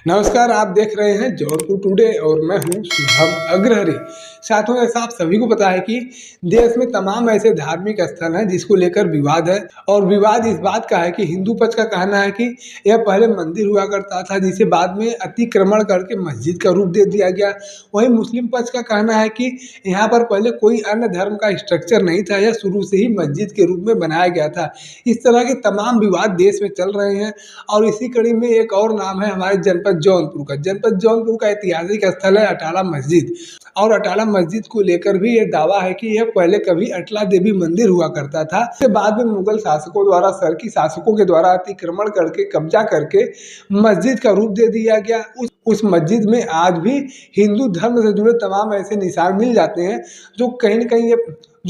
नमस्कार, आप देख रहे हैं जौनपुर टुडे और मैं हूं शुभम अग्रहरि। साथियों, ऐसा आप सभी को पता है कि देश में तमाम ऐसे धार्मिक स्थल हैं जिसको लेकर विवाद है। और विवाद इस बात का है कि हिंदू पक्ष का कहना है कि यह पहले मंदिर हुआ करता था जिसे बाद में अतिक्रमण करके मस्जिद का रूप दे दिया गया। वहीं मुस्लिम पक्ष का कहना है कि यहाँ पर पहले कोई अन्य धर्म का स्ट्रक्चर नहीं था, यह शुरू से ही मस्जिद के रूप में बनाया गया था। इस तरह के तमाम विवाद देश में चल रहे हैं और इसी कड़ी में एक और नाम है हमारे जनपद जौनपुर का ऐतिहासिक स्थल है अटाला मस्जिद। और अटाला मस्जिद को लेकर भी ये दावा है कि यह पहले कभी अटला देवी मंदिर हुआ करता था। इसके बाद में मुगल शासकों द्वारा सरकी शासकों के द्वारा अतिक्रमण करके कब्जा करके मस्जिद का रूप दे दिया गया। उस मस्जिद में आज भी हिंदू धर्म से जुड़े तमाम ऐसे निशान मिल जाते हैं जो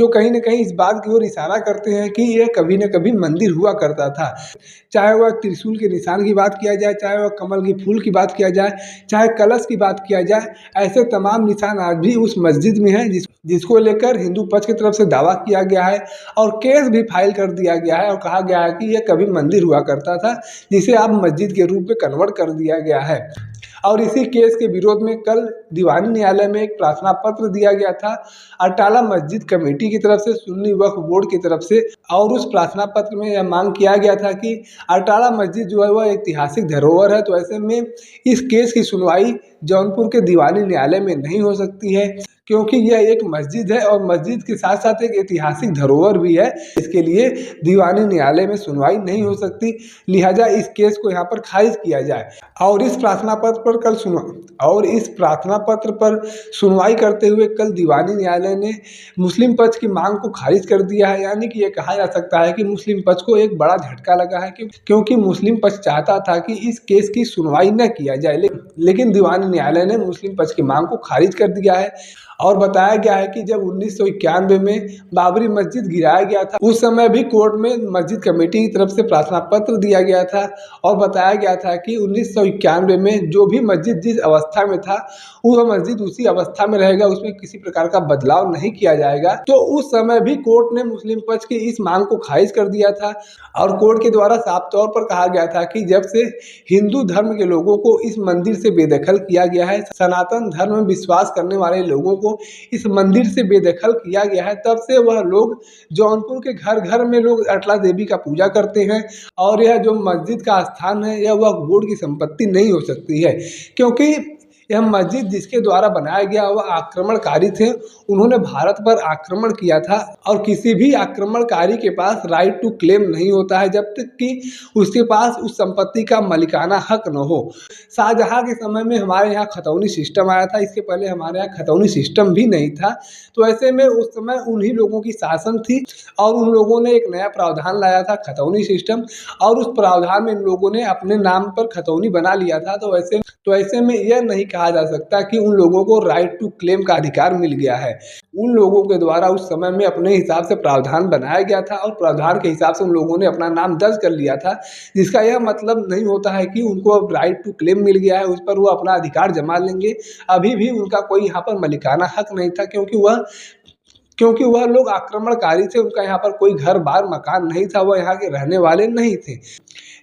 कहीं न कहीं इस बात की ओर इशारा करते हैं कि यह कभी न कभी मंदिर हुआ करता था। चाहे वह त्रिशूल के निशान की बात किया जाए, चाहे वह कमल की फूल की बात किया जाए, चाहे कलश की बात किया जाए, ऐसे तमाम निशान आज भी उस मस्जिद में हैं जिसको लेकर हिंदू पक्ष की तरफ से दावा किया गया है और केस भी फाइल कर दिया गया है और कहा गया है कि यह कभी मंदिर हुआ करता था जिसे अब मस्जिद के रूप में कन्वर्ट कर दिया गया है। और इसी केस के विरोध में कल दीवानी न्यायालय में एक प्रार्थना पत्र दिया गया था अटाला मस्जिद कमेटी की तरफ से, सुन्नी वक्फ बोर्ड की तरफ से। और उस प्रार्थना पत्र में यह मांग किया गया था कि अटाला मस्जिद जो है वह ऐतिहासिक धरोहर है, तो ऐसे में इस केस की सुनवाई जौनपुर के दीवानी न्यायालय में नहीं हो सकती है क्योंकि यह एक मस्जिद है और मस्जिद के साथ साथ एक ऐतिहासिक धरोहर भी है। इसके लिए दीवानी न्यायालय में सुनवाई नहीं हो सकती, लिहाजा इस केस को यहाँ पर खारिज किया जाए। और इस प्रार्थना पत्र पर सुनवाई करते हुए कल दीवानी न्यायालय ने मुस्लिम पक्ष की मांग को खारिज कर दिया है। यानी कि ये कहा जा सकता है कि मुस्लिम पक्ष को एक बड़ा झटका लगा है क्योंकि मुस्लिम पक्ष चाहता था कि इस केस की सुनवाई न किया जाए, लेकिन दीवानी न्यायालय ने मुस्लिम पक्ष की मांग को खारिज कर दिया है। और बताया गया है कि जब 1991 में बाबरी मस्जिद गिराया गया था उस समय भी कोर्ट में मस्जिद कमेटी की तरफ से प्रार्थना पत्र दिया गया था और बताया गया था कि 1991 में जो भी मस्जिद जिस अवस्था में था वह मस्जिद उसी अवस्था में रहेगा, उसमें किसी प्रकार का बदलाव नहीं किया जाएगा। तो उस समय भी कोर्ट ने मुस्लिम पक्ष की इस मांग को खारिज कर दिया था और कोर्ट के द्वारा साफ तौर पर कहा गया था कि जब से हिंदू धर्म के लोगों को इस मंदिर से बेदखल किया गया है, सनातन धर्म में विश्वास करने वाले लोगों को इस मंदिर से बेदखल किया गया है, तब से वह लोग जौनपुर के घर घर में लोग अटला देवी का पूजा करते हैं। और यह जो मस्जिद का स्थान है यह वक्फ बोर्ड की संपत्ति नहीं हो सकती है क्योंकि यह मस्जिद जिसके द्वारा बनाया गया वह आक्रमणकारी थे। उन्होंने भारत पर आक्रमण किया था और किसी भी आक्रमणकारी के पास राइट टू क्लेम नहीं होता है जब तक कि उसके पास उस संपत्ति का मालिकाना हक न हो। शाहजहां के समय में हमारे यहाँ खतौनी सिस्टम आया था, इसके पहले हमारे यहाँ खतौनी सिस्टम भी नहीं था। तो ऐसे में उस समय उन्हीं लोगों की शासन थी और उन लोगों ने एक नया प्रावधान लाया था खतौनी सिस्टम, और उस प्रावधान में इन लोगों ने अपने नाम पर खतौनी बना लिया था। तो ऐसे में यह नहीं कहा जा सकता कि उन लोगों को राइट टू क्लेम का अधिकार मिल गया है। उन लोगों के द्वारा उस समय में अपने हिसाब से प्रावधान बनाया गया था और प्रावधान के हिसाब से उन लोगों ने अपना नाम दर्ज कर लिया था, जिसका यह मतलब नहीं होता है कि उनको अब राइट टू क्लेम मिल गया है, उस पर वो अपना अधिकार जमा लेंगे। अभी भी उनका कोई यहाँ पर मालिकाना हक नहीं था क्योंकि वह लोग आक्रमणकारी थे, उनका यहाँ पर कोई घर बार मकान नहीं था, वह यहाँ के रहने वाले नहीं थे।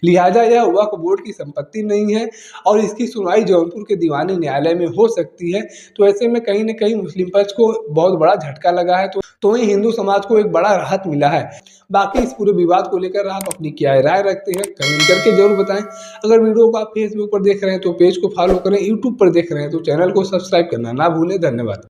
लिहाजा यह वक्फ बोर्ड की संपत्ति नहीं है और इसकी सुनवाई जौनपुर के दीवानी न्यायालय में हो सकती है। तो ऐसे में कहीं न कहीं मुस्लिम पक्ष को बहुत बड़ा झटका लगा है, तो ही हिंदू समाज को एक बड़ा राहत मिला है। बाकी इस पूरे विवाद को लेकर आप अपनी क्या राय रखते हैं कमेंट करके जरूर बताएं। अगर वीडियो को आप फेसबुक पर देख रहे हैं तो पेज को फॉलो करें, यूट्यूब पर देख रहे हैं तो चैनल को सब्सक्राइब करना ना भूलें। धन्यवाद।